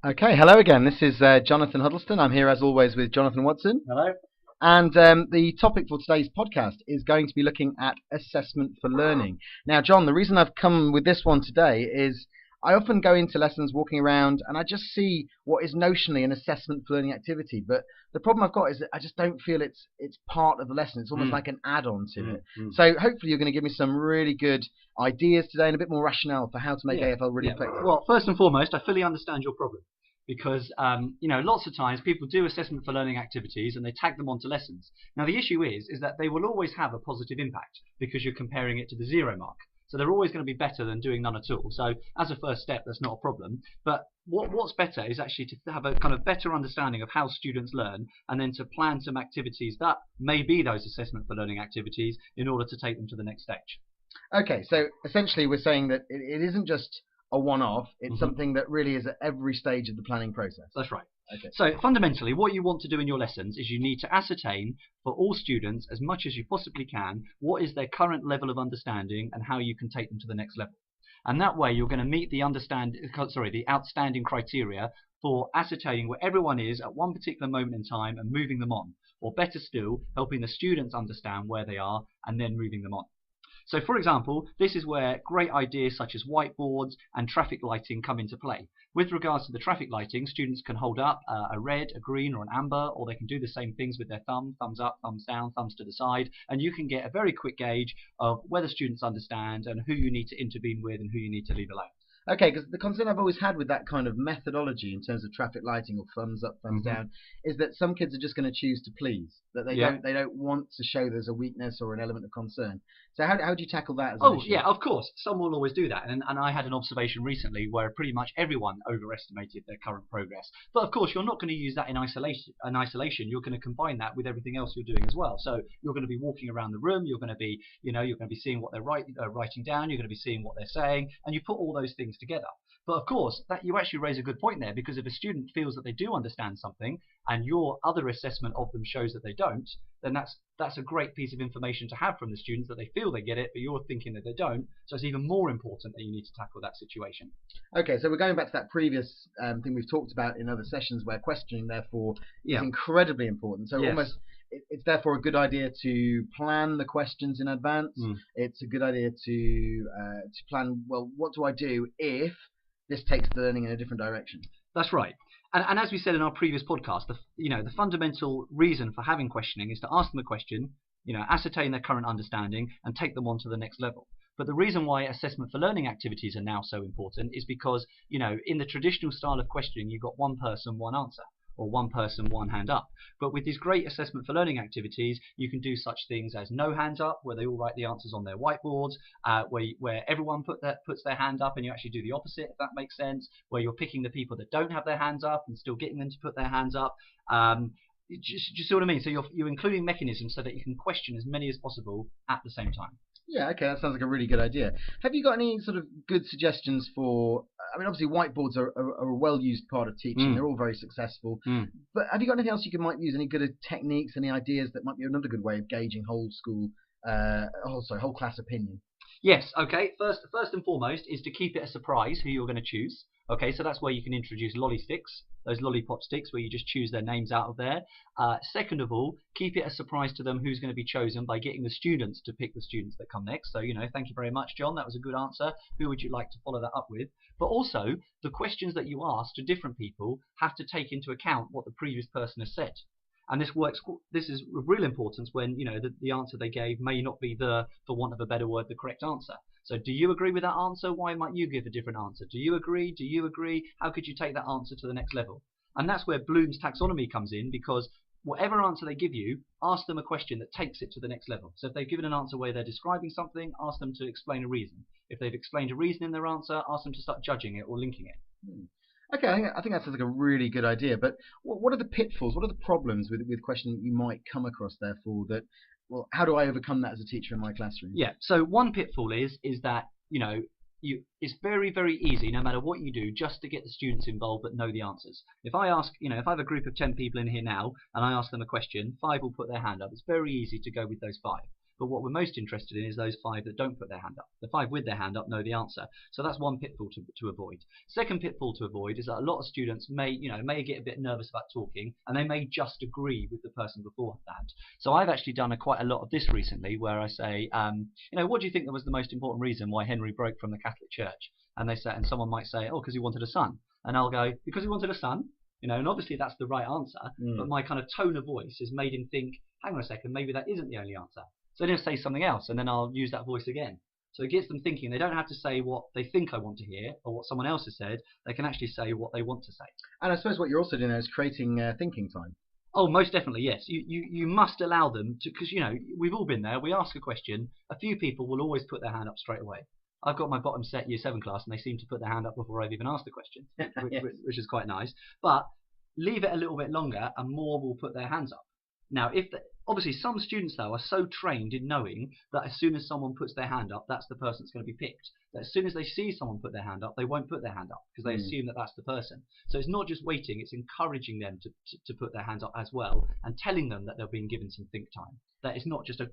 Okay, hello again. This is Jonathan Huddleston. I'm here as always with Jonathan Watson. Hello. And the topic for today's podcast is going to be looking at assessment for learning. Now, John, the reason I've come with this one today is I often go into lessons walking around and I just see what is notionally an assessment for learning activity. But the problem I've got is that I just don't feel it's part of the lesson. It's almost like an add-on to it. So hopefully you're going to give me some really good ideas today and a bit more rationale for how to make AFL really effective. Well, first and foremost, I fully understand your problem because lots of times people do assessment for learning activities and they tag them onto lessons. Now the issue is that they will always have a positive impact because you're comparing it to the 0 mark. So they're always going to be better than doing none at all. So as a first step, that's not a problem. But what's better is actually to have a kind of better understanding of how students learn and then to plan some activities that may be those assessment for learning activities in order to take them to the next stage. Okay, so essentially we're saying that it isn't just a one-off, it's something that really is at every stage of the planning process. That's right. Okay. So fundamentally, what you want to do in your lessons is you need to ascertain for all students, as much as you possibly can, what is their current level of understanding and how you can take them to the next level. And that way you're going to meet the outstanding criteria for ascertaining where everyone is at one particular moment in time and moving them on. Or better still, helping the students understand where they are and then moving them on. So for example, this is where great ideas such as whiteboards and traffic lighting come into play. With regards to the traffic lighting, students can hold up a red, a green or an amber, or they can do the same things with their thumb, thumbs up, thumbs down, thumbs to the side, and you can get a very quick gauge of whether students understand and who you need to intervene with and who you need to leave alone. Okay, because the concern I've always had with that kind of methodology in terms of traffic lighting or thumbs up, thumbs down, is that some kids are just going to choose to please, that they don't want to show there's a weakness or an element of concern. So how do you tackle that as an issue? Yeah, of course. Some will always do that. And I had an observation recently where pretty much everyone overestimated their current progress. But of course, you're not going to use that in isolation. You're going to combine that with everything else you're doing as well. So you're going to be walking around the room. You're going to be, you're going to be seeing what they're writing down. You're going to be seeing what they're saying. And you put all those things together. But of course, that you actually raise a good point there, because if a student feels that they do understand something and your other assessment of them shows that they don't, then that's a great piece of information to have from the students, that they feel they get it, but you're thinking that they don't. So it's even more important that you need to tackle that situation. Okay, so we're going back to that previous thing we've talked about in other sessions where questioning, therefore, is incredibly important. So almost it's therefore a good idea to plan the questions in advance. It's a good idea to plan, well, what do I do if this takes the learning in a different direction? That's right. And as we said in our previous podcast, the fundamental reason for having questioning is to ask them a question, ascertain their current understanding and take them on to the next level. But the reason why assessment for learning activities are now so important is because, in the traditional style of questioning, you've got one person, one answer, or one person, one hand up. But with these great assessment for learning activities, you can do such things as no hands up, where they all write the answers on their whiteboards, where everyone puts their hand up and you actually do the opposite, if that makes sense, where you're picking the people that don't have their hands up and still getting them to put their hands up. Do you see what I mean? So you're including mechanisms so that you can question as many as possible at the same time. Yeah, okay, that sounds like a really good idea. Have you got any sort of good suggestions for, obviously whiteboards are a well-used part of teaching. They're all very successful. But have you got anything else you might use, any good techniques, any ideas that might be another good way of gauging whole class opinion? Yes, okay. First and foremost is to keep it a surprise who you're going to choose. Okay, so that's where you can introduce lolly sticks, those lollipop sticks where you just choose their names out of there. Second of all, keep it a surprise to them who's going to be chosen by getting the students to pick the students that come next. So, thank you very much, John. That was a good answer. Who would you like to follow that up with? But also, the questions that you ask to different people have to take into account what the previous person has said. And this is of real importance when, the answer they gave may not be for want of a better word, the correct answer. So do you agree with that answer? Why might you give a different answer? Do you agree? Do you agree? How could you take that answer to the next level? And that's where Bloom's taxonomy comes in, because whatever answer they give you, ask them a question that takes it to the next level. So if they've given an answer where they're describing something, ask them to explain a reason. If they've explained a reason in their answer, ask them to start judging it or linking it. Okay, I think that sounds like a really good idea. But what are the pitfalls? What are the problems with questioning that you might come across, therefore, that, well, how do I overcome that as a teacher in my classroom? Yeah, so one pitfall is that, it's very, very easy, no matter what you do, just to get the students involved but know the answers. If I have a group of 10 people in here now and I ask them a question, 5 will put their hand up. It's very easy to go with those 5. But what we're most interested in is those 5 that don't put their hand up. The 5 with their hand up know the answer. So that's one pitfall to avoid. Second pitfall to avoid is that a lot of students may get a bit nervous about talking, and they may just agree with the person beforehand. So I've actually done quite a lot of this recently, where I say, what do you think that was the most important reason why Henry broke from the Catholic Church? And they say, and someone might say, oh, because he wanted a son. And I'll go, because he wanted a son? And obviously that's the right answer, but my kind of tone of voice has made him think, hang on a second, maybe that isn't the only answer. So then he'll say something else, and then I'll use that voice again. So it gets them thinking. They don't have to say what they think I want to hear or what someone else has said. They can actually say what they want to say. And I suppose what you're also doing there is creating thinking time. Oh, most definitely, yes. You must allow them to, because, we've all been there. We ask a question. A few people will always put their hand up straight away. I've got my bottom set year 7 class, and they seem to put their hand up before I've even asked the question, which is quite nice. But leave it a little bit longer, and more will put their hands up. Now, obviously some students though are so trained in knowing that as soon as someone puts their hand up, that's the person that's going to be picked. That as soon as they see someone put their hand up, they won't put their hand up because they assume that that's the person. So it's not just waiting; it's encouraging them to put their hands up as well, and telling them that they're being given some think time. That it's not just a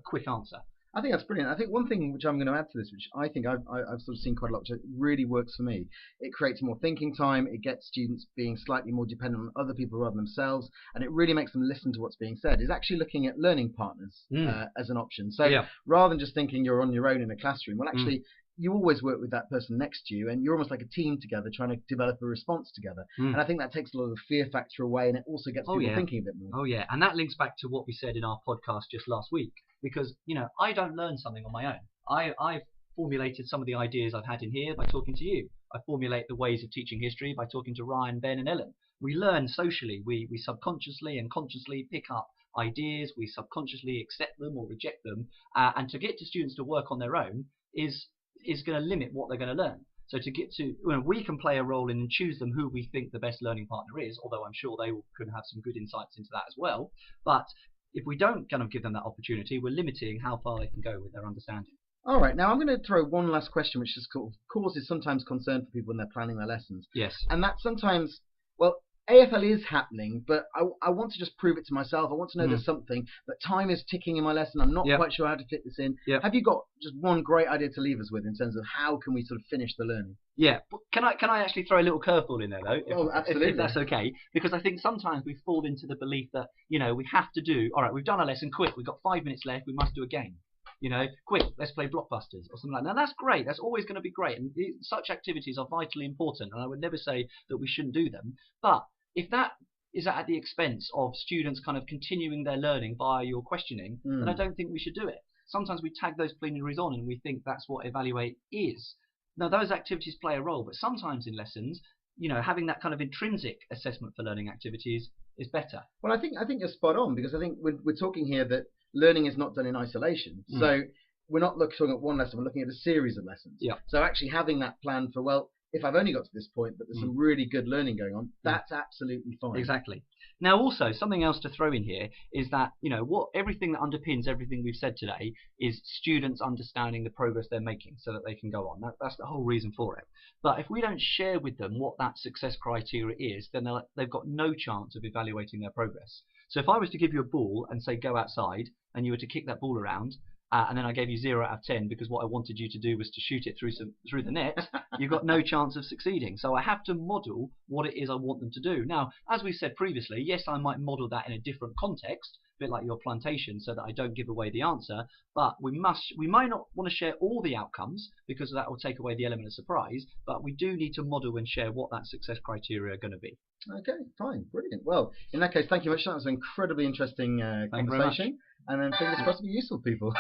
quick answer. I think that's brilliant. I think one thing which I'm going to add to this, which I think I've sort of seen quite a lot, which really works for me, it creates more thinking time, it gets students being slightly more dependent on other people rather than themselves, and it really makes them listen to what's being said, is actually looking at learning partners as an option. So rather than just thinking you're on your own in a classroom, well actually you always work with that person next to you, and you're almost like a team together trying to develop a response together. And I think that takes a lot of the fear factor away, and it also gets people thinking a bit more. Oh yeah, and that links back to what we said in our podcast just last week, because I don't learn something on my own. I've formulated some of the ideas I've had in here by talking to you. I formulate the ways of teaching history by talking to Ryan, Ben and Ellen. We learn socially. We subconsciously and consciously pick up ideas. We subconsciously accept them or reject them. And to get to students to work on their own is going to limit what they're going to learn. So to get to, we can play a role in and choose them who we think the best learning partner is, although I'm sure they could have some good insights into that as well. But if we don't kind of give them that opportunity, we're limiting how far they can go with their understanding. All right, now I'm going to throw one last question, which is causes sometimes concern for people when they're planning their lessons. Yes. And that sometimes, well, AFL is happening, but I want to just prove it to myself. I want to know there's something, but time is ticking in my lesson. I'm not quite sure how to fit this in. Have you got just one great idea to leave us with in terms of how can we sort of finish the learning? Yeah. Can I actually throw a little curveball in there though? Absolutely. If that's okay, because I think sometimes we fall into the belief that we have to do. All right, we've done our lesson. Quick, we've got 5 minutes left. We must do a game. Quick, let's play blockbusters or something like that. Now that's great. That's always going to be great, and such activities are vitally important. And I would never say that we shouldn't do them. But if that is at the expense of students kind of continuing their learning via your questioning, then I don't think we should do it. Sometimes we tag those plenaries on and we think that's what Evaluate is. Now those activities play a role, but sometimes in lessons, having that kind of intrinsic assessment for learning activities is better. Well, I think you're spot on, because I think we're talking here that learning is not done in isolation. So we're not looking at one lesson, we're looking at a series of lessons. So actually having that plan for, well, if I've only got to this point, but there's some really good learning going on, that's absolutely fine. Exactly. Now, also, something else to throw in here is that, everything that underpins everything we've said today is students understanding the progress they're making so that they can go on. That's the whole reason for it. But if we don't share with them what that success criteria is, then they've got no chance of evaluating their progress. So if I was to give you a ball and say, go outside, and you were to kick that ball around, and then I gave you 0 out of 10 because what I wanted you to do was to shoot it through the net, you've got no chance of succeeding. So I have to model what it is I want them to do. Now, as we said previously, yes, I might model that in a different context, a bit like your plantation, so that I don't give away the answer, but we might not want to share all the outcomes because that will take away the element of surprise, but we do need to model and share what that success criteria are going to be. Okay, fine, brilliant. Well, in that case, thank you much. That was an incredibly interesting conversation, and then fingers crossed to be useful, people.